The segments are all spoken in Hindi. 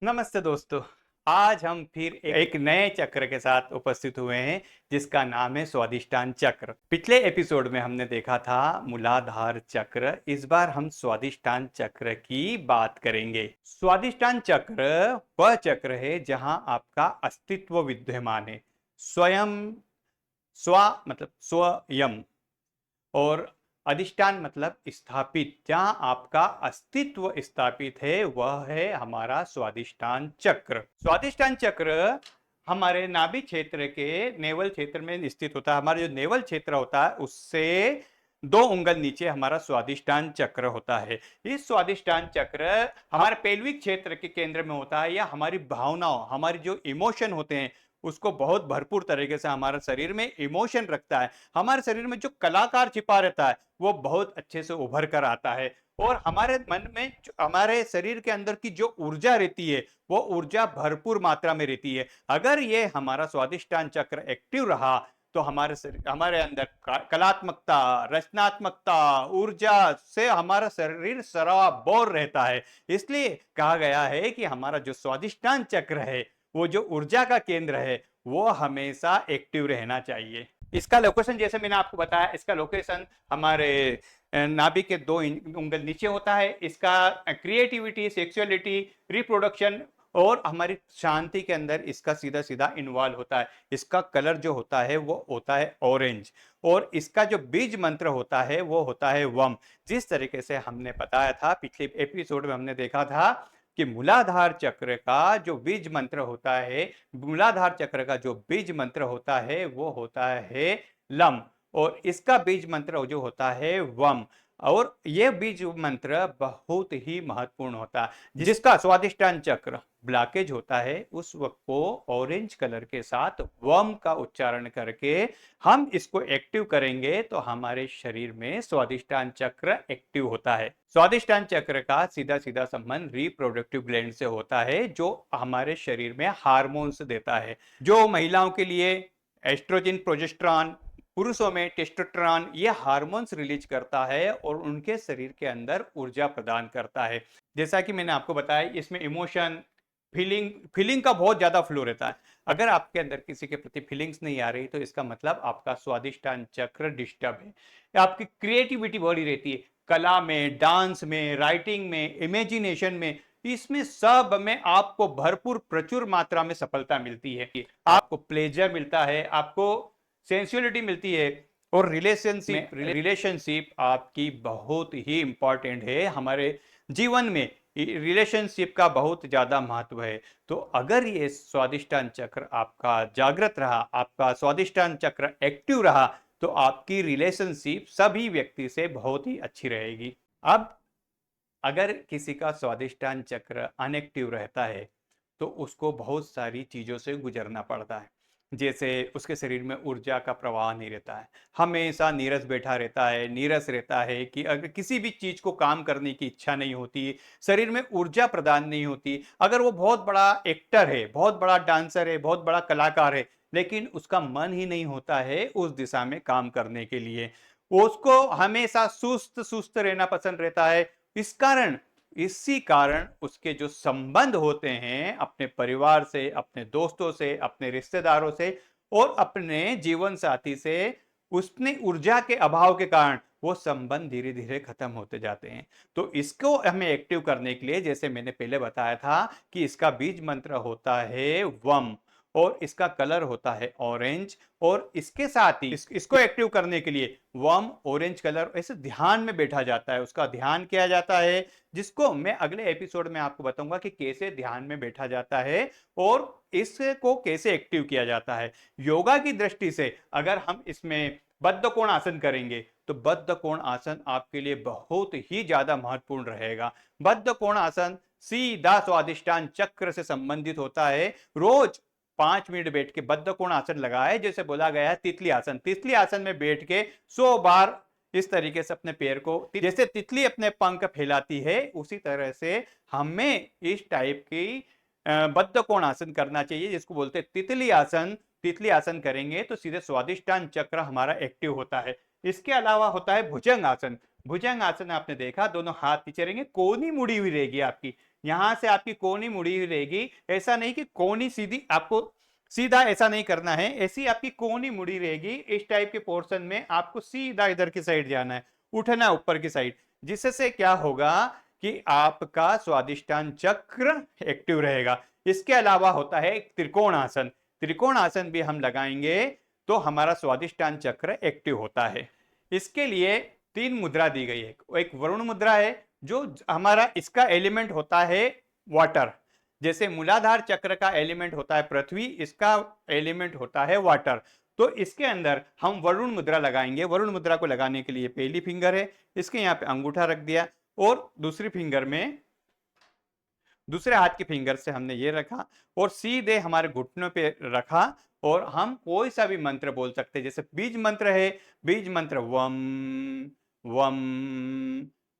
नमस्ते दोस्तों। आज हम फिर एक नए चक्र के साथ उपस्थित हुए हैं जिसका नाम है स्वादिष्टान चक्र। पिछले एपिसोड में हमने देखा था मूलाधार चक्र। इस बार हम स्वादिष्टान चक्र की बात करेंगे। स्वादिष्टान चक्र वह चक्र है जहां आपका अस्तित्व विद्यमान है। स्वयं स्व मतलब स्वयं और अधिष्ठान मतलब स्थापित, जहां आपका अस्तित्व स्थापित है वह है हमारा स्वादिष्टान चक्र। स्वादिष्टान चक्र हमारे नाभि क्षेत्र के नेवल क्षेत्र में स्थित होता है। हमारा जो नेवल क्षेत्र होता है उससे 2 उंगल नीचे हमारा स्वादिष्टान चक्र होता है। इस स्वादिष्टान चक्र हमारे पेल्विक क्षेत्र के केंद्र में होता है, या हमारी भावनाओं, हमारी जो इमोशन होते हैं उसको बहुत भरपूर तरीके से हमारे शरीर में इमोशन रखता है। हमारे शरीर में जो कलाकार छिपा रहता है वो बहुत अच्छे से उभर कर आता है, और हमारे मन में हमारे शरीर के अंदर की जो ऊर्जा रहती है वो ऊर्जा भरपूर मात्रा में रहती है। अगर ये हमारा स्वादिष्टान चक्र एक्टिव रहा तो हमारे अंदर कलात्मकता, रचनात्मकता, ऊर्जा से हमारा शरीर सराबोर रहता है। इसलिए कहा गया है कि हमारा जो स्वादिष्टान चक्र है, वो जो ऊर्जा का केंद्र है, वो हमेशा एक्टिव रहना चाहिए। इसका लोकेशन जैसे मैंने आपको बताया, इसका लोकेशन हमारे नाभि के 2 उंगल नीचे होता है। इसका क्रिएटिविटी, सेक्सुअलिटी, रिप्रोडक्शन और हमारी शांति के अंदर इसका सीधा सीधा इन्वॉल्व होता है। इसका कलर जो होता है वो होता है ऑरेंज, और इसका जो बीज मंत्र होता है वो होता है वम। जिस तरीके से हमने बताया था पिछले एपिसोड में, हमने देखा था कि मूलाधार चक्र का जो बीज मंत्र होता है, मूलाधार चक्र का जो बीज मंत्र होता है वो होता है लम, और इसका बीज मंत्र जो होता है वम। और यह बीज मंत्र बहुत ही महत्वपूर्ण होता है। जिसका स्वादिष्टान चक्र ब्लॉकेज होता है उस वक्त को ऑरेंज कलर के साथ वम का उच्चारण करके हम इसको एक्टिव करेंगे तो हमारे शरीर में स्वादिष्टान चक्र एक्टिव होता है। स्वादिष्टान चक्र का सीधा सीधा संबंध रिप्रोडक्टिव ग्लैंड से होता है, जो हमारे शरीर में हार्मोन्स देता है। जो महिलाओं के लिए एस्ट्रोजन, प्रोजेस्टेरॉन, पुरुषों में टेस्टोस्टेरोन, ये हार्मोन्स रिलीज करता है और उनके शरीर के अंदर ऊर्जा प्रदान करता है। जैसा कि मैंने आपको बताया, इसमें इमोशन, फीलिंग फीलिंग का बहुत ज्यादा फ्लो रहता है। अगर आपके अंदर किसी के प्रति फीलिंग्स नहीं आ रही तो इसका मतलब आपका स्वादिष्टान चक्र डिस्टर्ब है। आपकी क्रिएटिविटी बढ़ी रहती है, कला में, डांस में, राइटिंग में, इमेजिनेशन में, इसमें सब में आपको भरपूर प्रचुर मात्रा में सफलता मिलती है। आपको प्लेजर मिलता है, आपको सेंसुअलिटी मिलती है, और रिलेशनशिप आपकी बहुत ही इंपॉर्टेंट है हमारे जीवन में। रिलेशनशिप का बहुत ज्यादा महत्व है। तो अगर ये स्वादिष्टान चक्र आपका जागृत रहा, आपका स्वादिष्टान चक्र एक्टिव रहा, तो आपकी रिलेशनशिप सभी व्यक्ति से बहुत ही अच्छी रहेगी। अब अगर किसी का स्वादिष्टान चक्र अनएक्टिव रहता है तो उसको बहुत सारी चीजों से गुजरना पड़ता है। जैसे उसके शरीर में ऊर्जा का प्रवाह नहीं रहता है, हमेशा नीरस बैठा रहता है, नीरस रहता है कि अगर किसी भी चीज को काम करने की इच्छा नहीं होती, शरीर में ऊर्जा प्रदान नहीं होती। अगर वो बहुत बड़ा एक्टर है, बहुत बड़ा डांसर है, बहुत बड़ा कलाकार है, लेकिन उसका मन ही नहीं होता है उस दिशा में काम करने के लिए, उसको हमेशा सुस्त सुस्त रहना पसंद रहता है। इसी कारण उसके जो संबंध होते हैं अपने परिवार से, अपने दोस्तों से, अपने रिश्तेदारों से और अपने जीवन साथी से, उसने ऊर्जा के अभाव के कारण वो संबंध धीरे धीरे खत्म होते जाते हैं। तो इसको हमें एक्टिव करने के लिए, जैसे मैंने पहले बताया था कि इसका बीज मंत्र होता है वम, और इसका कलर होता है ऑरेंज, और इसके साथ ही इसको एक्टिव करने के लिए वम, ऑरेंज कलर, ऐसे ध्यान में बैठा जाता है, उसका ध्यान किया जाता है, जिसको मैं अगले एपिसोड में आपको बताऊंगा कि कैसे ध्यान में बैठा जाता है और इसको कैसे एक्टिव किया जाता है। योगा की दृष्टि से अगर हम इसमें बद्ध कोण आसन करेंगे तो बद्ध कोण आसन आपके लिए बहुत ही ज्यादा महत्वपूर्ण रहेगा। बद्ध कोण आसन सीधा स्वादिष्टान चक्र से संबंधित होता है। रोज 5 मिनट बैठ के बद्ध कोण आसन लगाए, जैसे बोला गया है तितली आसन। तितली आसन में बैठ के 100 बार इस तरीके से अपने पैर को, जैसे तितली अपने पंख फैलाती है उसी तरह से हमें इस टाइप की बद्ध कोण आसन करना चाहिए, जिसको बोलते हैं तितली आसन। तितली आसन करेंगे तो सीधे स्वादिष्टान चक्र हमारा एक्टिव होता है। इसके अलावा होता है भुजंग आसन। भुजंग आसन आपने देखा, दोनों हाथ नीचे रहेंगे, कोहनी मुड़ी हुई रहेगी आपकी, यहां से आपकी कोहनी मुड़ी हुई रहेगी। ऐसा नहीं कि कोहनी सीधी, आपको सीधा ऐसा नहीं करना है, ऐसी आपकी कोहनी मुड़ी रहेगी। इस टाइप के पोर्शन में आपको सीधा इधर की साइड जाना है, उठना है ऊपर की साइड, जिससे क्या होगा कि आपका स्वादिष्टान चक्र एक्टिव रहेगा। इसके अलावा होता है एक त्रिकोण आसन। त्रिकोण आसन भी हम लगाएंगे तो हमारा स्वादिष्टान चक्र एक्टिव होता है। इसके लिए 3 मुद्रा दी गई है। एक वरुण मुद्रा है, जो हमारा इसका एलिमेंट होता है वाटर। जैसे मूलाधार चक्र का एलिमेंट होता है पृथ्वी, इसका एलिमेंट होता है वाटर। तो इसके अंदर हम वरुण मुद्रा लगाएंगे। वरुण मुद्रा को लगाने के लिए पहली फिंगर है, इसके यहाँ पे अंगूठा रख दिया और दूसरी फिंगर में, दूसरे हाथ की फिंगर से हमने ये रखा और सीधे हमारे घुटनों पे रखा। और हम कोई सा भी मंत्र बोल सकते हैं। जैसे बीज मंत्र है, बीज मंत्र वम वम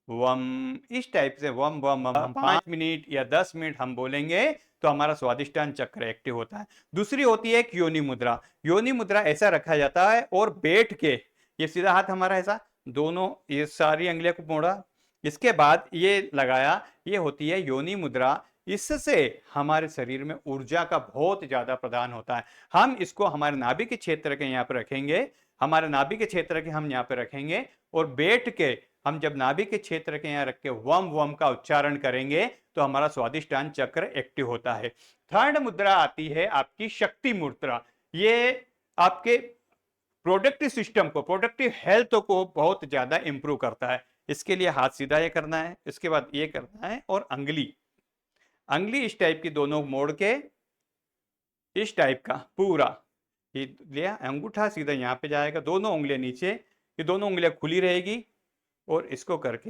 वम, इस टाइप से वम वम वम हम 5 मिनट या 10 मिनट हम बोलेंगे तो हमारा स्वादिष्टान चक्र एक्टिव होता है। दूसरी होती है एक योनि मुद्रा। योनि मुद्रा ऐसा रखा जाता है और बैठ के, ये सीधा हाथ हमारा ऐसा, दोनों ये सारी अंगुलियों को मोड़ा, इसके बाद ये लगाया, ये होती है योनि मुद्रा। इससे हमारे शरीर में ऊर्जा का बहुत ज्यादा प्रदान होता है। हम इसको हमारे नाभि के क्षेत्र के यहाँ पर रखेंगे, हमारे नाभि के क्षेत्र के हम यहाँ पे रखेंगे और बैठ के हम जब नाभि के क्षेत्र के यहाँ रख के वम वम का उच्चारण करेंगे तो हमारा स्वादिष्टान चक्र एक्टिव होता है। थर्ड मुद्रा आती है आपकी शक्ति मुद्रा। ये आपके प्रोडक्टिव सिस्टम को, प्रोडक्टिव हेल्थ को बहुत ज्यादा इंप्रूव करता है। इसके लिए हाथ सीधा ये करना है, इसके बाद ये करना है और अंगुली, अंगुली इस टाइप की दोनों मोड़ के, इस टाइप का पूरा ये लिया, अंगूठा सीधा यहाँ पे जाएगा, दोनों उंगलियां नीचे, ये दोनों उंगलियां खुली रहेगी और इसको करके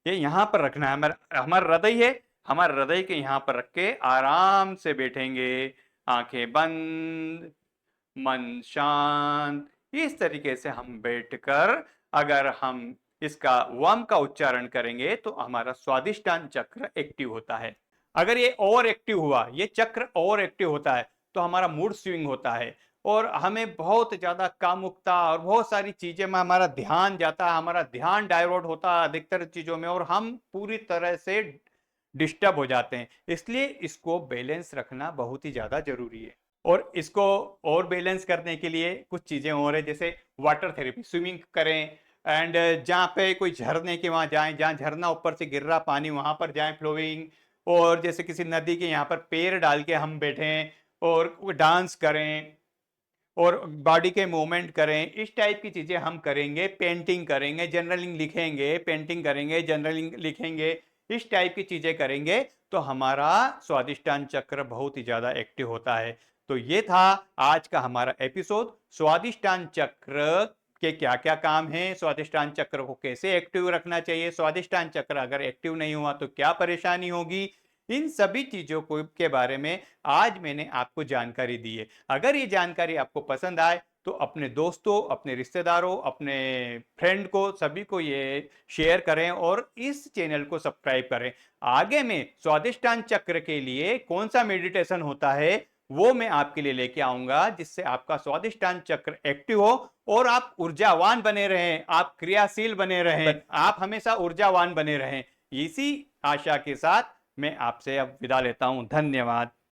ये यहाँ पर रखना है। हमारा हृदय है, हमारे हृदय के यहाँ पर रख के आराम से बैठेंगे, आंखें बंद, मन शांत। इस तरीके से हम बैठकर अगर हम इसका वम का उच्चारण करेंगे तो हमारा स्वादिष्टान चक्र एक्टिव होता है। अगर ये और एक्टिव हुआ, ये चक्र और एक्टिव होता है तो हमारा मूड स्विंग होता है और हमें बहुत ज्यादा कामुकता और बहुत सारी चीजें में हमारा ध्यान जाता है, हमारा ध्यान डाइवर्ट होता है अधिकतर चीजों में और हम पूरी तरह से डिस्टर्ब हो जाते हैं। इसलिए इसको बैलेंस रखना बहुत ही ज्यादा जरूरी है। और इसको और बैलेंस करने के लिए कुछ चीजें और है, जैसे वाटर थेरेपी, स्विमिंग करें एंड जहाँ पे कोई झरने के वहां जाएं, जहाँ झरना ऊपर से गिर रहा पानी वहां पर जाएं फ्लोइंग। और जैसे किसी नदी के यहाँ पर पैर डाल के हम बैठें और डांस करें और बॉडी के मूवमेंट करें, इस टाइप की चीजें हम करेंगे। पेंटिंग करेंगे, जर्नलिंग लिखेंगे, पेंटिंग करेंगे, जर्नलिंग लिखेंगे, इस टाइप की चीजें करेंगे तो हमारा स्वादिष्टान चक्र बहुत ही ज्यादा एक्टिव होता है। तो ये था आज का हमारा एपिसोड, स्वादिष्टान चक्र के क्या क्या काम है, स्वादिष्टान चक्र को कैसे एक्टिव रखना चाहिए, स्वादिष्टान चक्र अगर एक्टिव नहीं हुआ तो क्या परेशानी होगी, इन सभी चीजों को के बारे में आज मैंने आपको जानकारी दी है। अगर ये जानकारी आपको पसंद आए तो अपने दोस्तों, अपने रिश्तेदारों, अपने फ्रेंड को, सभी को ये शेयर करें और इस चैनल को सब्सक्राइब करें। आगे में स्वादिष्टान चक्र के लिए कौन सा मेडिटेशन होता है वो मैं आपके लिए लेके आऊंगा, जिससे आपका स्वादिष्टान चक्र एक्टिव हो और आप ऊर्जावान बने रहें, आप क्रियाशील बने रहें, आप हमेशा ऊर्जावान बने रहें। इसी आशा के साथ मैं आपसे अब विदा लेता हूं। धन्यवाद।